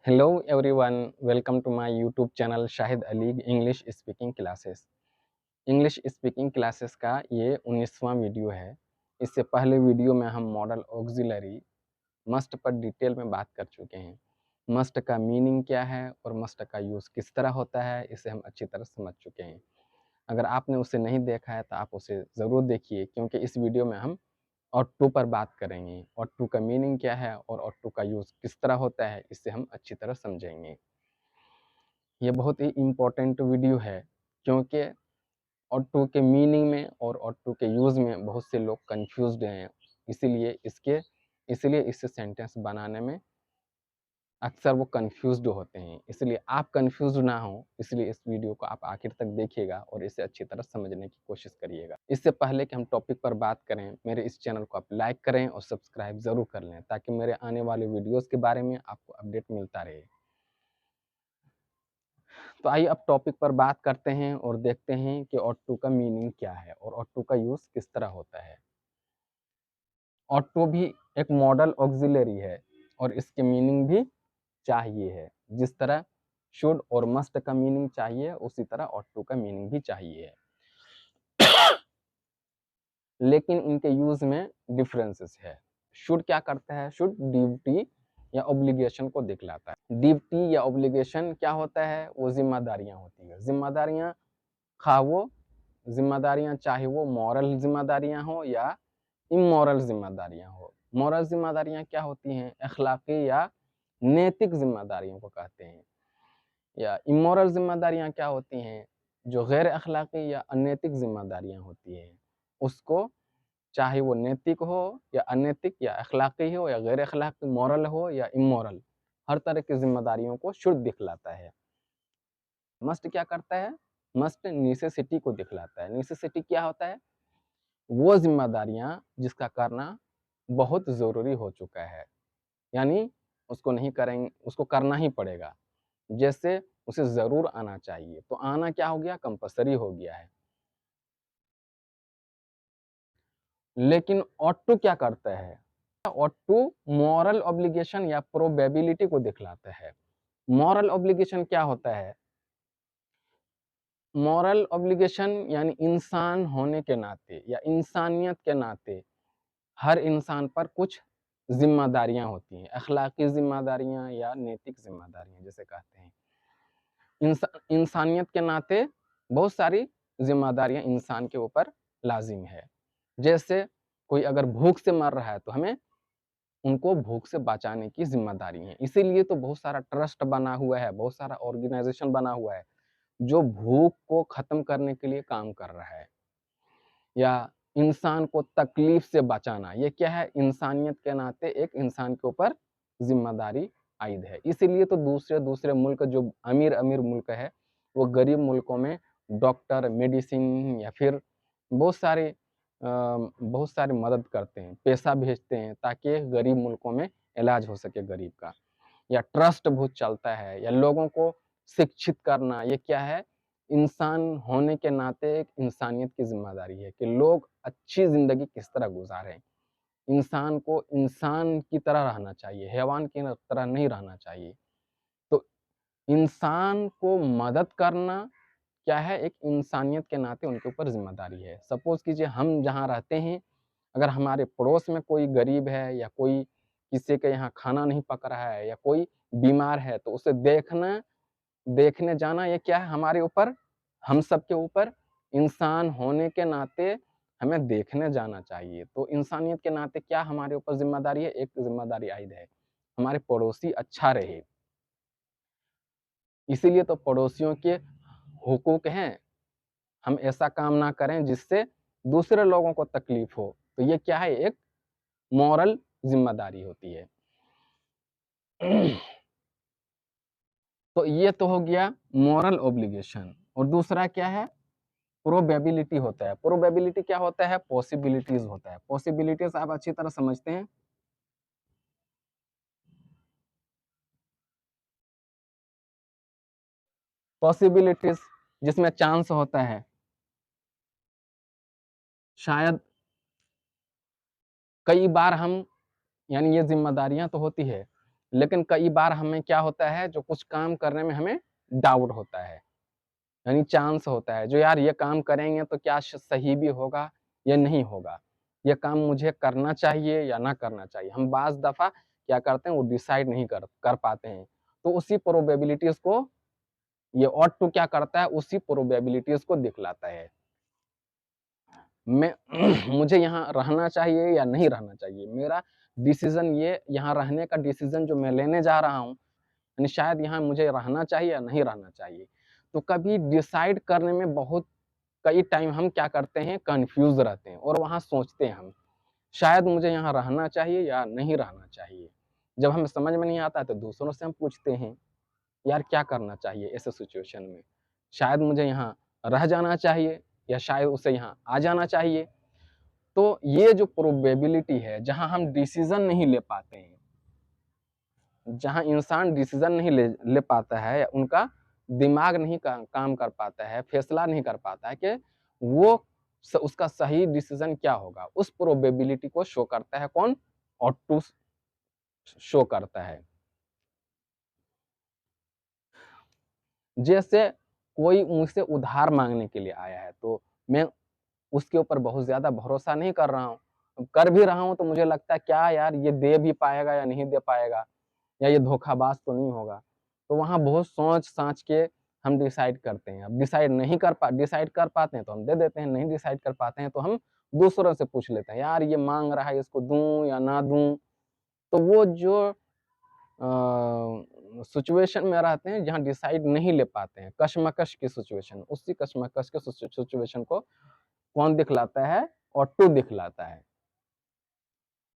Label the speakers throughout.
Speaker 1: Hello everyone, welcome to my YouTube channel Shahid Ali English speaking classes. English speaking classes का ये 19वां video है। इससे पहले वीडियो में हम मॉडल ऑक्सिलरी मस्ट पर डिटेल में बात कर चुके हैं। मस्ट का मीनिंग क्या है और मस्ट का यूज़ किस तरह होता है, इसे हम अच्छी तरह समझ चुके हैं। अगर आपने उसे नहीं देखा है तो आप उसे ज़रूर देखिए, क्योंकि इस वीडियो में हम ऑट टू पर बात करेंगे। ऑट टू का मीनिंग क्या है और ऑट टू का यूज़ किस तरह होता है, इससे हम अच्छी तरह समझेंगे। ये बहुत ही इम्पोर्टेंट वीडियो है, क्योंकि ऑट टू के मीनिंग में और ऑट टू के यूज़ में बहुत से लोग कंफ्यूज्ड हैं। इसीलिए इसे सेंटेंस बनाने में अक्सर वो कंफ्यूज्ड होते हैं। इसलिए आप कंफ्यूज्ड ना हो, इसलिए इस वीडियो को आप आखिर तक देखिएगा और इसे अच्छी तरह समझने की कोशिश करिएगा। इससे पहले कि हम टॉपिक पर बात करें, मेरे इस चैनल को आप लाइक करें और सब्सक्राइब ज़रूर कर लें, ताकि मेरे आने वाले वीडियोज़ के बारे में आपको अपडेट मिलता रहे। तो आइए अब टॉपिक पर बात करते हैं और देखते हैं कि ऑट टू का मीनिंग क्या है और ऑट टू का यूज़ किस तरह होता है। ऑट टू भी एक मॉडल ऑक्सिलरी है और इसके मीनिंग भी चाहिए है। जिस तरह शुड और मस्ट का मीनिंग चाहिए, उसी तरह ऑट टू का मीनिंग भी चाहिए है। लेकिन इनके यूज़ में डिफरेंसेस है। शुड क्या करता है? शुड ड्यूटी या ऑब्लिगेशन को दिखलाता है। ड्यूटी या ऑब्लिगेशन क्या होता है? वो जिम्मेदारियां होती है। जिम्मेदारियां खा वो जिम्मेदारियां चाहे वो मॉरल जिम्मेदारियां हो या इमोरल जिम्मेदारियां हो। मॉरल जिम्मेदारियां क्या होती हैं? अखलाकी या नैतिक जिम्मेदारियों को कहते हैं। या इमोरल जिम्मेदारियां क्या होती हैं? जो गैर अखलाकी या अनैतिक जिम्मेदारियां होती हैं, उसको चाहे वो नैतिक हो या अनैतिक या अखलाकी हो या गैर अखलाकी, मॉरल हो या इमोरल, हर तरह की जिम्मेदारियों को शुड दिखलाता है। मस्ट क्या करता है? मस्ट नेसेसिटी को दिखलाता है। नेसेसिटी क्या होता है? वो जिम्मेदारियां जिसका करना बहुत ज़रूरी हो चुका है, यानी उसको नहीं करेंगे, उसको करना ही पड़ेगा। जैसे उसे ज़रूर आना चाहिए, तो आना क्या हो गया? कंपल्सरी हो गया है। लेकिन ऑट टू क्या करता है? ऑट टू मॉरल ऑब्लिगेशन या प्रोबेबिलिटी को दिखलाता है। मॉरल ऑब्लिगेशन क्या होता है? मॉरल ऑब्लिगेशन यानी इंसान होने के नाते या इंसानियत के नाते हर इंसान पर कुछ ज़िम्मेदारियाँ होती हैं, अखलाकी ज़िम्मेदारियाँ या नैतिक ज़िम्मेदारियाँ जिसे कहते हैं। इंसानियत के नाते बहुत सारी ज़िम्मेदारियाँ इंसान के ऊपर लाज़िम है। जैसे कोई अगर भूख से मर रहा है, तो हमें उनको भूख से बचाने की ज़िम्मेदारी है। इसीलिए तो बहुत सारा ट्रस्ट बना हुआ है, बहुत सारा ऑर्गेनाइज़ेशन बना हुआ है, जो भूख को ख़त्म करने के लिए काम कर रहा है। या इंसान को तकलीफ से बचाना, ये क्या है? इंसानियत के नाते एक इंसान के ऊपर ज़िम्मेदारी आयद है। इसीलिए तो दूसरे मुल्क, जो अमीर मुल्क है, वो गरीब मुल्कों में डॉक्टर, मेडिसिन या फिर बहुत सारे बहुत सारी मदद करते हैं, पैसा भेजते हैं, ताकि गरीब मुल्कों में इलाज हो सके गरीब का। या ट्रस्ट बहुत चलता है, या लोगों को शिक्षित करना, ये क्या है? इंसान होने के नाते एक इंसानियत की ज़िम्मेदारी है कि लोग अच्छी ज़िंदगी किस तरह गुज़ारें। इंसान को इंसान की तरह रहना चाहिए, हैवान की तरह नहीं रहना चाहिए। तो इंसान को मदद करना क्या है? एक इंसानियत के नाते उनके ऊपर ज़िम्मेदारी है। सपोज़ कीजिए हम जहाँ रहते हैं, अगर हमारे पड़ोस में कोई गरीब है या कोई किसी के यहाँ खाना नहीं पक रहा है या कोई बीमार है, तो उसे देखने जाना, ये क्या है? हमारे ऊपर, हम सबके ऊपर इंसान होने के नाते हमें देखने जाना चाहिए। तो इंसानियत के नाते क्या हमारे ऊपर ज़िम्मेदारी है? एक ज़िम्मेदारी आयद है, हमारे पड़ोसी अच्छा रहे। इसीलिए तो पड़ोसियों के हुकूक हैं, हम ऐसा काम ना करें जिससे दूसरे लोगों को तकलीफ हो। तो ये क्या है? एक मॉरल ज़िम्मेदारी होती है। तो ये तो हो गया मॉरल ऑब्लिगेशन। और दूसरा क्या है? प्रोबेबिलिटी होता है। प्रोबेबिलिटी क्या होता है? पॉसिबिलिटीज होता है। पॉसिबिलिटीज आप अच्छी तरह समझते हैं। पॉसिबिलिटीज जिसमें चांस होता है, शायद कई बार हम, यानी ये जिम्मेदारियां तो होती है, लेकिन कई बार हमें क्या होता है, जो कुछ काम करने में हमें डाउट होता है, यानी चांस होता है, जो यार ये काम करेंगे तो क्या सही भी होगा या नहीं होगा, ये काम मुझे करना चाहिए या ना करना चाहिए। हम बाज़ दफ़ा क्या करते हैं, वो डिसाइड नहीं कर कर पाते हैं। तो उसी प्रोबेबिलिटीज़ को ये ऑट टू क्या करता है, उसी प्रोबेबिलिटीज़ को दिखलाता है। मैं मुझे यहाँ रहना चाहिए या नहीं रहना चाहिए, मेरा डिसीज़न ये यहाँ रहने का डिसीज़न जो मैं लेने जा रहा हूँ, यानी शायद यहाँ मुझे रहना चाहिए या नहीं रहना चाहिए। तो कभी डिसाइड करने में बहुत कई टाइम हम क्या करते हैं, कन्फ्यूज़ रहते हैं और वहाँ सोचते हैं हम, शायद मुझे यहाँ रहना चाहिए या नहीं रहना चाहिए। जब हमें समझ में नहीं आता है तो दूसरों से हम पूछते हैं, यार क्या करना चाहिए ऐसे सिचुएशन में? शायद मुझे यहाँ रह जाना चाहिए या शायद उसे यहाँ आ जाना चाहिए। तो ये जो प्रोबेबिलिटी है, जहाँ हम डिसीज़न नहीं ले पाते हैं, जहाँ इंसान डिसीज़न नहीं ले पाता है, उनका दिमाग नहीं काम कर पाता है, फैसला नहीं कर पाता है कि वो उसका सही डिसीज़न क्या होगा। उस प्रोबेबिलिटी को शो करता है कौन? ऑटो शो करता है। जैसे कोई मुझसे उधार माँगने के लिए आया है, तो मैं उसके ऊपर बहुत ज़्यादा भरोसा नहीं कर रहा हूँ। कर भी रहा हूँ तो मुझे लगता है क्या यार ये दे भी पाएगा या नहीं दे पाएगा, या ये धोखाबाज तो नहीं होगा। तो वहाँ बहुत सोच-साच के हम डिसाइड करते हैं। अब डिसाइड कर पाते हैं तो हम दे देते हैं, नहीं डिसाइड कर पाते हैं तो हम दूसरों से पूछ लेते हैं, यार ये माँग रहा है, इसको दूँ या ना दूँ? तो वो जो सिचुएशन में रहते हैं जहाँ डिसाइड नहीं ले पाते हैं, कशमकश की सिचुएशन, उसी कशमकश के सिचुएशन को कौन दिखलाता है? ऑटो दिखलाता है।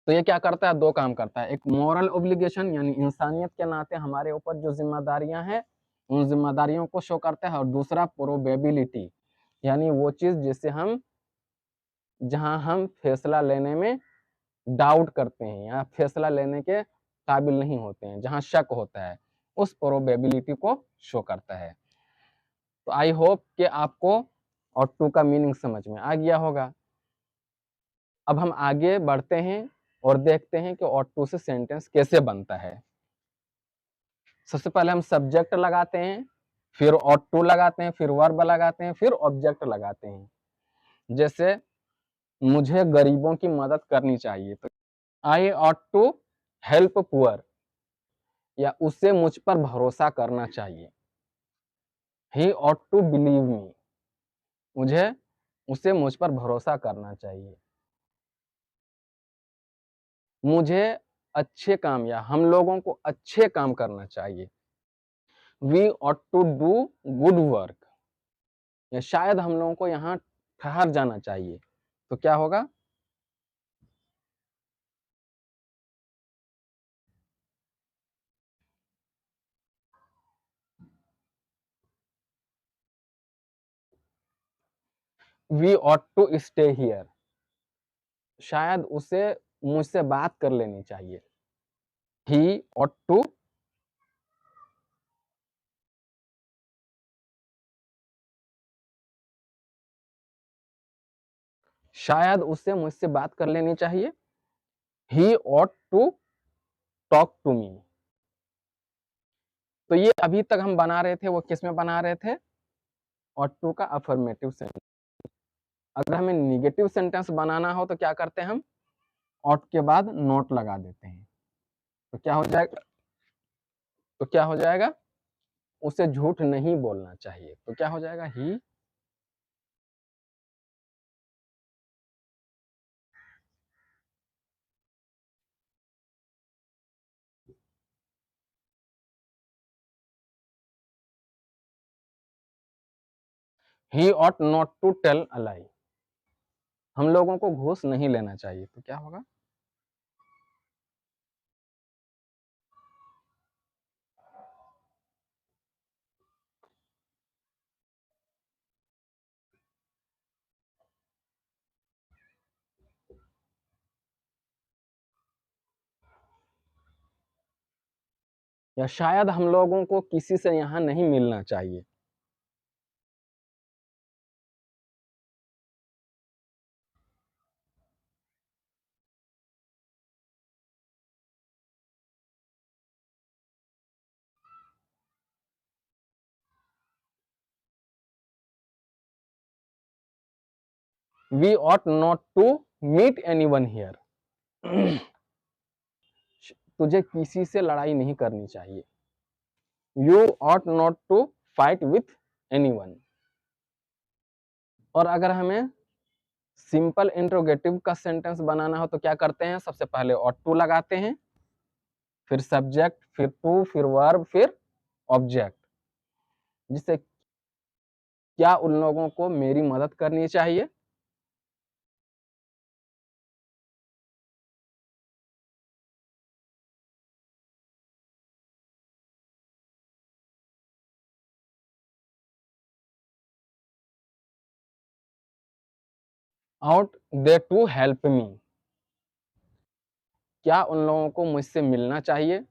Speaker 1: तो ये क्या करता है? 2 काम करता है। एक मोरल ऑब्लिगेशन यानी इंसानियत के नाते हमारे ऊपर जो ज़िम्मेदारियाँ हैं, उन ज़िम्मेदारियों को शो करता है और दूसरा प्रोबेबिलिटी यानी वो चीज़ जिसे हम जहाँ हम फैसला लेने में डाउट करते हैं या फैसला लेने के काबिल नहीं होते हैं, जहाँ शक होता है, उस प्रोबेबिलिटी को शो करता है। तो आई होप कि आपको ऑटो का मीनिंग समझ में आ गया होगा। अब हम आगे बढ़ते हैं और देखते हैं कि ऑटो से सेंटेंस कैसे बनता है। सबसे पहले हम सब्जेक्ट लगाते हैं, फिर ऑट टू लगाते हैं, फिर वर्ब लगाते हैं, फिर ऑब्जेक्ट लगाते हैं। जैसे मुझे गरीबों की मदद करनी चाहिए, तो I ought to help poor, या उसे मुझ पर भरोसा करना चाहिए। He ought to believe me, मुझे उसे मुझ पर भरोसा करना चाहिए। मुझे अच्छे काम या हम लोगों को अच्छे काम करना चाहिए। We ought to do good work, या शायद हम लोगों को यहाँ ठहर जाना चाहिए। तो क्या होगा? We ought to stay here, शायद उसे मुझसे बात कर लेनी चाहिए। ही ऑट टू, शायद उसे मुझसे बात कर लेनी चाहिए। He ought to talk to me. तो ये अभी तक हम बना रहे थे, वो किस में बना रहे थे? ऑट टू का अफर्मेटिव सेंटेंस। अगर हमें निगेटिव सेंटेंस बनाना हो तो क्या करते हैं हम? ऑट के बाद नोट लगा देते हैं। तो क्या हो जाएगा? तो क्या हो जाएगा? उसे झूठ नहीं बोलना चाहिए। तो क्या हो जाएगा? He ought not to tell a lie, हम लोगों को घूस नहीं लेना चाहिए। तो क्या होगा? या शायद हम लोगों को किसी से यहाँ नहीं मिलना चाहिए। We ought not to meet anyone here. तुझे किसी से लड़ाई नहीं करनी चाहिए। You ought not to fight with anyone. और अगर हमें सिंपल इंट्रोगेटिव का सेंटेंस बनाना हो तो क्या करते हैं, सबसे पहले ऑट टू लगाते हैं, फिर सब्जेक्ट, फिर टू, फिर वर्ब, फिर ऑब्जेक्ट। जिससे क्या उन लोगों को मेरी मदद करनी चाहिए। Ought they to help me. क्या उन लोगों को मुझसे मिलना चाहिए।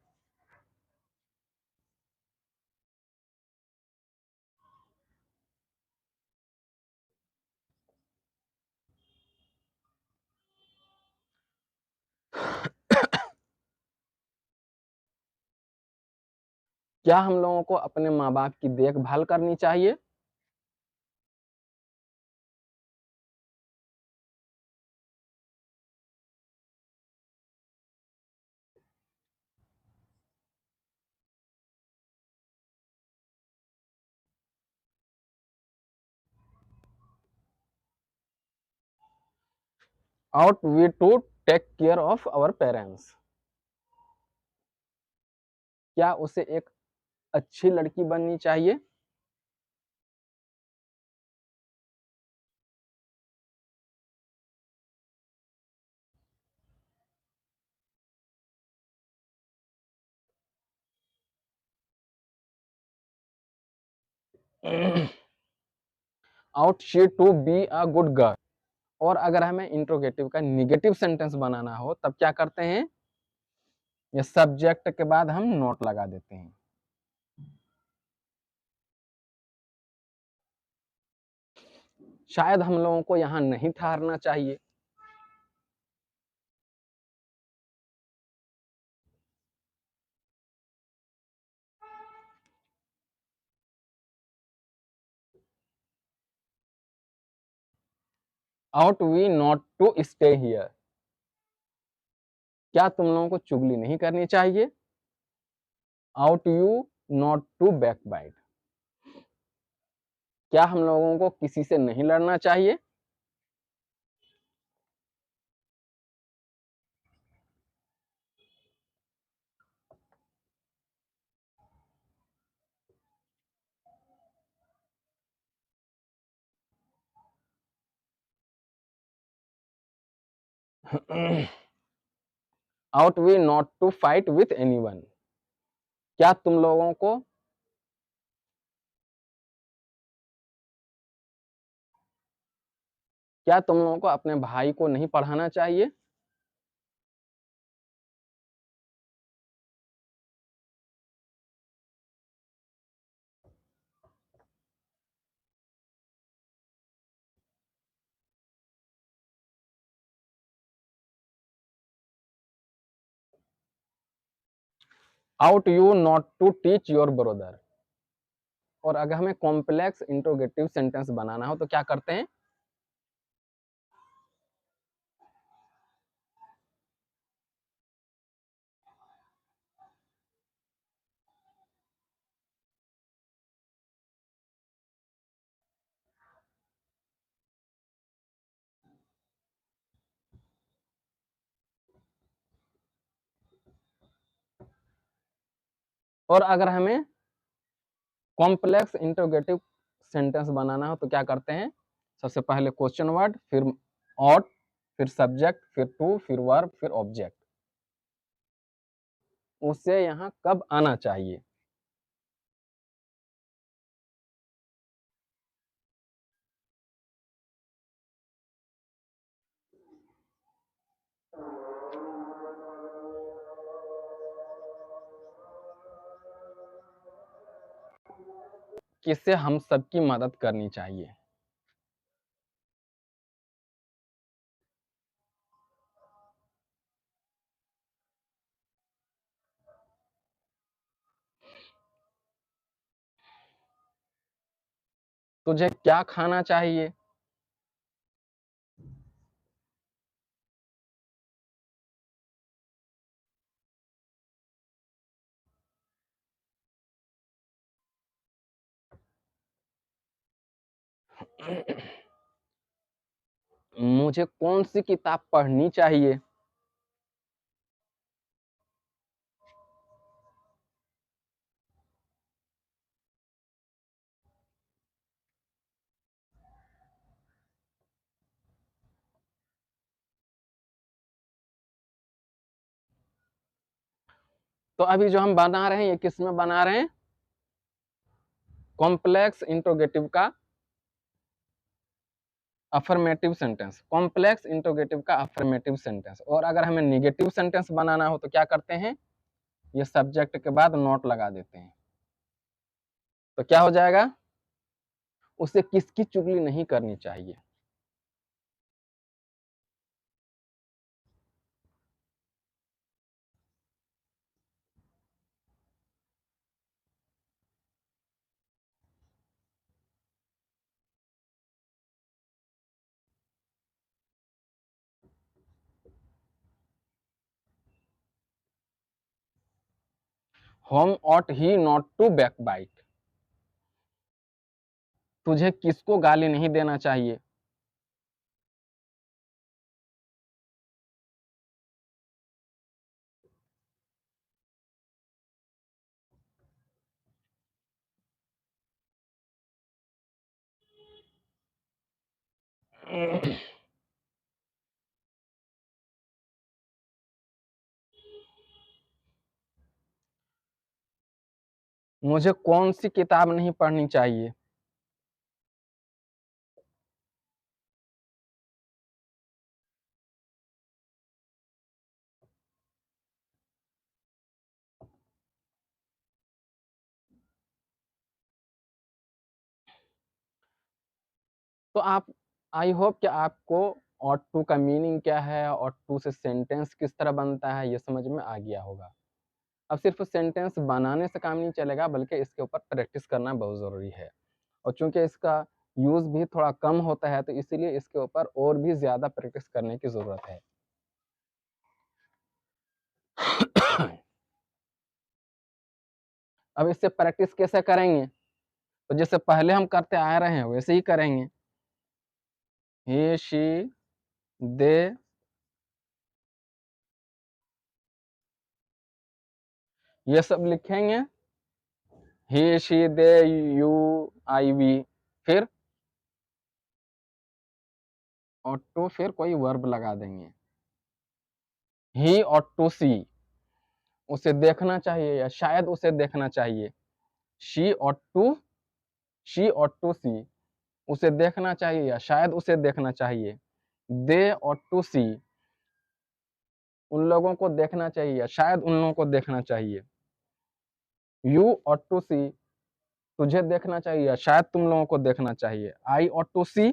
Speaker 1: क्या हम लोगों को अपने माँ बाप की देखभाल करनी चाहिए। Ought we to take care of our parents. क्या उसे एक अच्छी लड़की बननी चाहिए। Ought she to be a good girl. और अगर हमें इंट्रोगेटिव का निगेटिव सेंटेंस बनाना हो तब क्या करते हैं, ये सब्जेक्ट के बाद हम नोट लगा देते हैं। शायद हम लोगों को यहाँ नहीं ठहरना चाहिए। Ought we not to stay here. क्या तुम लोगों को चुगली नहीं करनी चाहिए। Ought you not to backbite. क्या हम लोगों को किसी से नहीं लड़ना चाहिए। Ought we not to fight with anyone. क्या तुम लोगों को क्या तुम लोगों को अपने भाई को नहीं पढ़ाना चाहिए। Ought you not to teach your brother. और अगर हमें कॉम्प्लेक्स इंट्रोगेटिव सेंटेंस बनाना हो तो क्या करते हैं, और अगर हमें कॉम्प्लेक्स इंट्रोगेटिव सेंटेंस बनाना हो तो क्या करते हैं, सबसे पहले क्वेश्चन वर्ड, फिर ऑट, फिर सब्जेक्ट, फिर टू, फिर वर्ब, फिर ऑब्जेक्ट। उसे यहाँ कब आना चाहिए। किससे हम सबकी मदद करनी चाहिए। तुझे क्या खाना चाहिए। मुझे कौन-सी किताब पढ़नी चाहिए? तो अभी जो हम बना रहे हैं, ये किसमें बना रहे हैं? कॉम्प्लेक्स इंट्रोगेटिव का अफर्मेटिव सेंटेंस, कॉम्प्लेक्स इंट्रोगेटिव का अफर्मेटिव सेंटेंस। और अगर हमें नेगेटिव सेंटेंस बनाना हो तो क्या करते हैं? ये सब्जेक्ट के बाद नॉट लगा देते हैं। तो क्या हो जाएगा? उसे किसकी चुगली नहीं करनी चाहिए। होम ought he not to backbite. तुझे किसको गाली नहीं देना चाहिए। मुझे कौन सी किताब नहीं पढ़नी चाहिए। तो आप, आई होप कि आपको ऑट टू का मीनिंग क्या है, ऑट टू से सेंटेंस किस तरह बनता है, ये समझ में आ गया होगा। अब सिर्फ सेंटेंस बनाने से काम नहीं चलेगा, बल्कि इसके ऊपर प्रैक्टिस करना बहुत ज़रूरी है। और चूंकि इसका यूज़ भी थोड़ा कम होता है, तो इसीलिए इसके ऊपर और भी ज़्यादा प्रैक्टिस करने की ज़रूरत है। अब इससे प्रैक्टिस कैसे करेंगे? तो जैसे पहले हम करते आ रहे हैं वैसे ही करेंगे। ही, शी, दे, ये सब लिखेंगे। He, she, they, you, I, we. फिर ought to, फिर कोई वर्ब लगा देंगे। ही ought to see, उसे देखना चाहिए या शायद उसे देखना चाहिए। She ought to, she ought to see, उसे देखना चाहिए या शायद उसे देखना चाहिए। दे ought to see, उन लोगों को देखना चाहिए या शायद उन लोगों को देखना चाहिए। यू ought to see, तुझे देखना चाहिए या शायद तुम लोगों को देखना चाहिए। आई ought to see,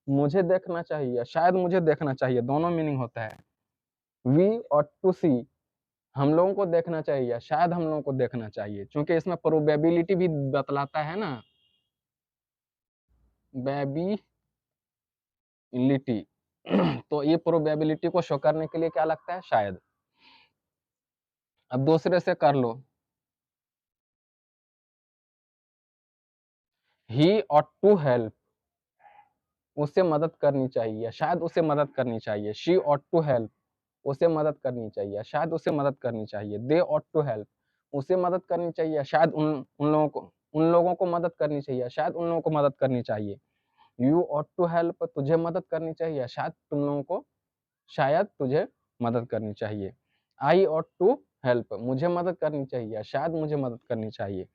Speaker 1: मुझे देखना चाहिए या शायद मुझे देखना चाहिए, दोनों मीनिंग होता है। वी ought to see, हम लोगों को देखना चाहिए या शायद हम लोगों को देखना चाहिए, क्योंकि इसमें प्रोबेबिलिटी भी बतलाता है ना, बेबिलिटी। तो ये प्रोबेबिलिटी को शो करने के लिए क्या लगता है? शायद। अब दूसरे से कर लो। ही ought टू हेल्प, उसे मदद करनी चाहिए या शायद उसे मदद करनी चाहिए। शी ought टू हेल्प, उसे मदद करनी चाहिए या शायद उसे मदद करनी चाहिए। दे ought टू हेल्प, उसे मदद करनी चाहिए या शायद उन लोगों को मदद करनी चाहिए या शायद उन लोगों को मदद करनी चाहिए। यू ought टू हेल्प, तुझे मदद करनी चाहिए या शायद तुम लोगों को शायद तुझे मदद करनी चाहिए। आई ought टू हेल्प, मुझे मदद करनी चाहिए या शायद मुझे मदद करनी चाहिए।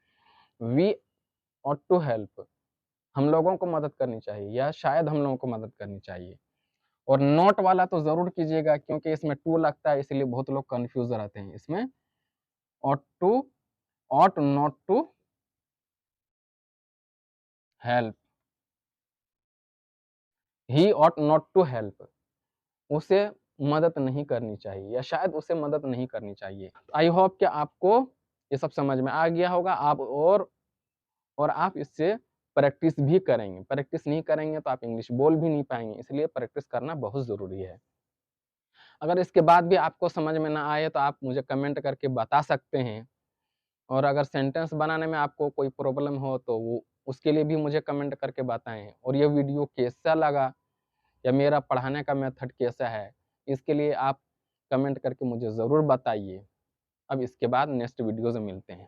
Speaker 1: वी ought टू हेल्प, हम लोगों को मदद करनी चाहिए या शायद हम लोगों को मदद करनी चाहिए। और नॉट वाला तो ज़रूर कीजिएगा, क्योंकि इसमें टू लगता है, इसलिए बहुत लोग कन्फ्यूज़ रहते हैं। इसमें ought to, ought not to help, he ought not to help, उसे मदद नहीं करनी चाहिए या शायद उसे मदद नहीं करनी चाहिए। आई होप कि आपको ये सब समझ में आ गया होगा। आप और आप इससे प्रैक्टिस भी करेंगे। प्रैक्टिस नहीं करेंगे तो आप इंग्लिश बोल भी नहीं पाएँगे, इसलिए प्रैक्टिस करना बहुत ज़रूरी है। अगर इसके बाद भी आपको समझ में ना आए तो आप मुझे कमेंट करके बता सकते हैं। और अगर सेंटेंस बनाने में आपको कोई प्रॉब्लम हो तो उसके लिए भी मुझे कमेंट करके बताएँ और ये वीडियो कैसा लगा या मेरा पढ़ाने का मेथड कैसा है, इसके लिए आप कमेंट करके मुझे ज़रूर बताइए। अब इसके बाद नेक्स्ट वीडियो से मिलते हैं।